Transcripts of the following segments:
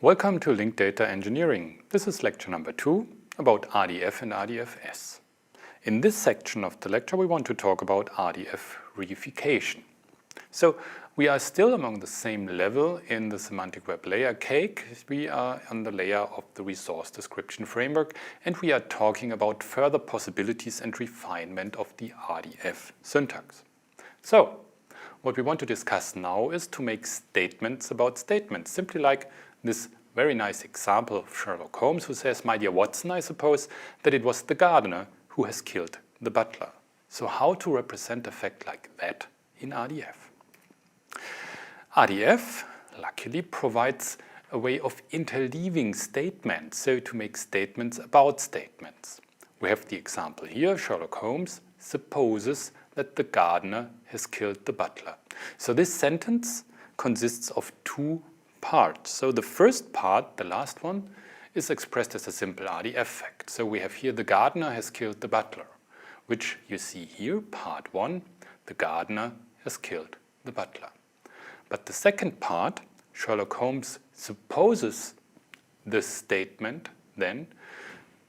Welcome to Linked Data Engineering. This is lecture number 2 about RDF and RDFS. In this section of the lecture we want to talk about RDF reification. So we are still among the same level in the semantic web layer cake. We are on the layer of the resource description framework and we are talking about further possibilities and refinement of the RDF syntax. So what we want to discuss now is to make statements about statements, simply like this very nice example of Sherlock Holmes who says, "My dear Watson, I suppose that it was the gardener who has killed the butler." So how to represent a fact like that in RDF? RDF luckily provides a way of interleaving statements, so to make statements about statements. We have the example here, Sherlock Holmes supposes that the gardener has killed the butler. So this sentence consists of two parts. So the first part, the last one, is expressed as a simple RDF fact. So we have here the gardener has killed the butler, which you see here, part 1, the gardener has killed the butler. But the second part, Sherlock Holmes supposes this statement, then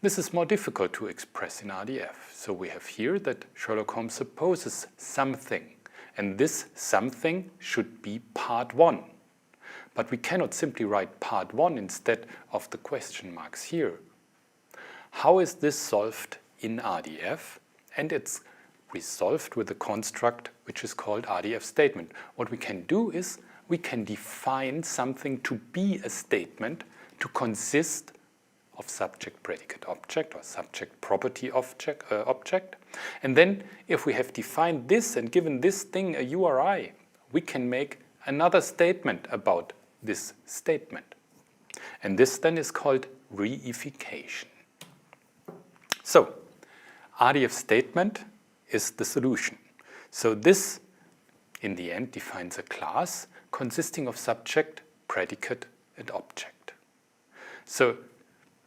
this is more difficult to express in RDF. So we have here that Sherlock Holmes supposes something, and this something should be part 1. But we cannot simply write part 1 instead of the question marks here. How is this solved in RDF? And it's resolved with a construct which is called RDF statement. What we can do is we can define something to be a statement to consist of subject predicate object or subject property object. And then if we have defined this and given this thing a URI, we can make another statement about this statement. And this then is called reification. So RDF statement is the solution. So this in the end defines a class consisting of subject, predicate and object. So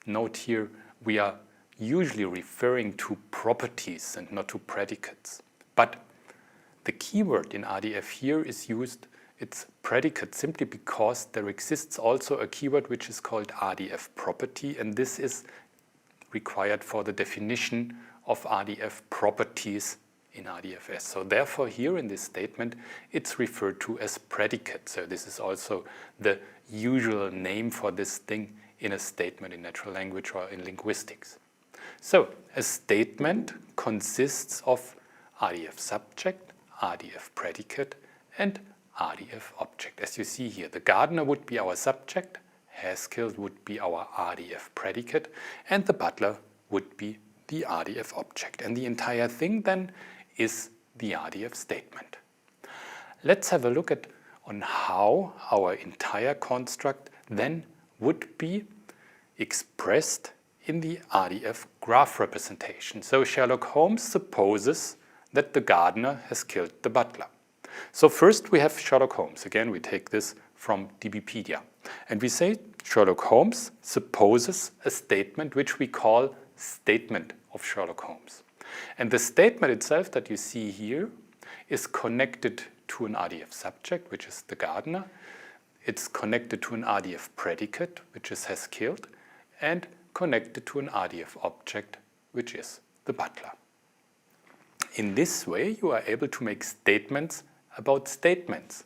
note here, we are usually referring to properties and not to predicates. But the keyword in RDF here is used, it's predicate, simply because there exists also a keyword which is called RDF property, and this is required for the definition of RDF properties in RDFS. So therefore here in this statement it's referred to as predicate. So this is also the usual name for this thing in a statement in natural language or in linguistics. So a statement consists of RDF subject, RDF predicate and RDF object. As you see here, the gardener would be our subject, has killed would be our RDF predicate and the butler would be the RDF object. And the entire thing then is the RDF statement. Let's have a look at on how our entire construct then would be expressed in the RDF graph representation. So Sherlock Holmes supposes that the gardener has killed the butler. So first we have Sherlock Holmes. Again, we take this from DBpedia. And we say Sherlock Holmes supposes a statement which we call statement of Sherlock Holmes. And the statement itself that you see here is connected to an RDF subject, which is the gardener. It's connected to an RDF predicate, which is has killed, and connected to an RDF object, which is the butler. In this way, you are able to make statements about statements.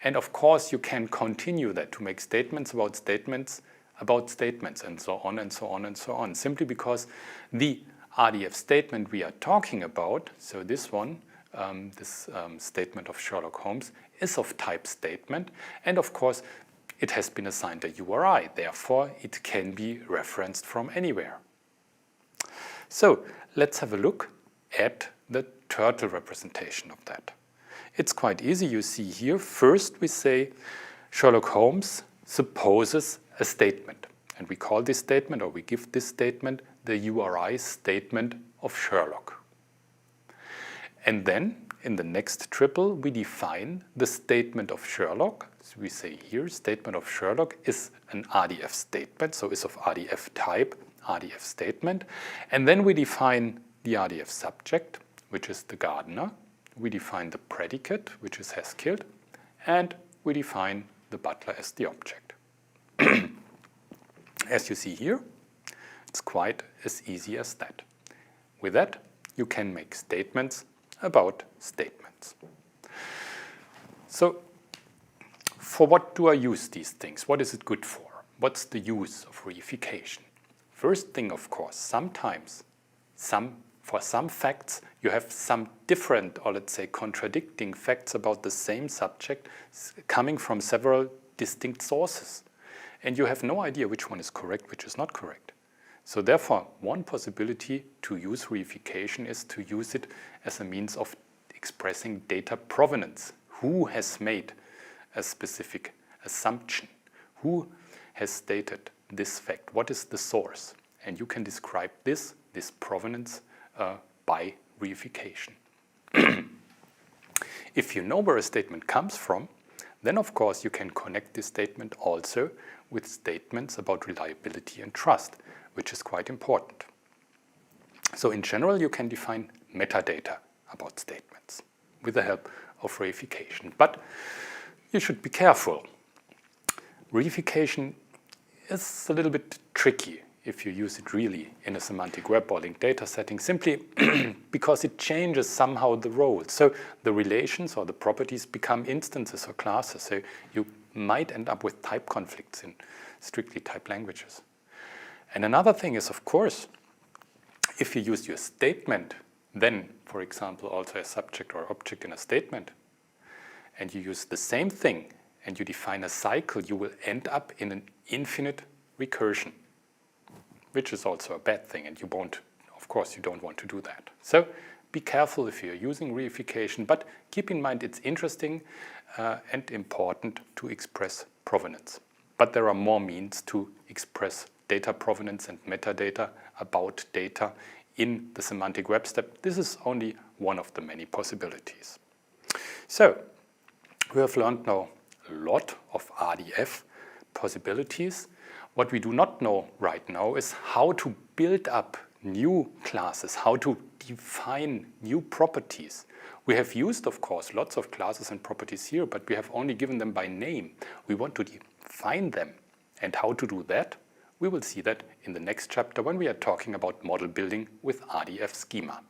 And of course, you can continue that to make statements about statements, and so on and so on and so on, simply because the RDF statement we are talking about, so this one, this statement of Sherlock Holmes, is of type statement, and of course it has been assigned a URI, therefore it can be referenced from anywhere. So let's have a look at the turtle representation of that. It's quite easy, you see here, first we say Sherlock Holmes supposes a statement, and we call this statement, or we give this statement, the URI statement of Sherlock. And then in the next triple we define the statement of Sherlock. So we say here statement of Sherlock is an RDF statement, so is of RDF type, RDF statement. And then we define the RDF subject, which is the gardener. We define the predicate, which is has killed, and we define the butler as the object. As you see here, it's quite as easy as that. With that, you can make statements about statements. So, for what do I use these things? What is it good for? What's the use of reification? First thing, of course, sometimes for some facts you have some different, or let's say contradicting facts about the same subject coming from several distinct sources. And you have no idea which one is correct, which is not correct. So therefore, one possibility to use reification is to use it as a means of expressing data provenance. Who has made a specific assumption? Who has stated this fact? What is the source? And you can describe this provenance by reification. If you know where a statement comes from, then of course you can connect this statement also with statements about reliability and trust, which is quite important. So in general, you can define metadata about statements with the help of reification. But you should be careful. Reification is a little bit tricky if you use it really in a semantic web or linked data setting, simply because it changes somehow the roles. So the relations or the properties become instances or classes. So you might end up with type conflicts in strictly typed languages. And another thing is, of course, if you use your statement, then, for example, also a subject or object in a statement, and you use the same thing and you define a cycle, you will end up in an infinite recursion, which is also a bad thing, and you won't, of course, you don't want to do that. So be careful if you're using reification, but keep in mind it's interesting and important to express provenance. But there are more means to express data provenance and metadata about data in the semantic web step. This is only one of the many possibilities. So we have learned now a lot of RDF possibilities. What we do not know right now is how to build up new classes, how to define new properties. We have used, of course, lots of classes and properties here, but we have only given them by name. We want to define them. And how to do that? We will see that in the next chapter when we are talking about model building with RDF schema.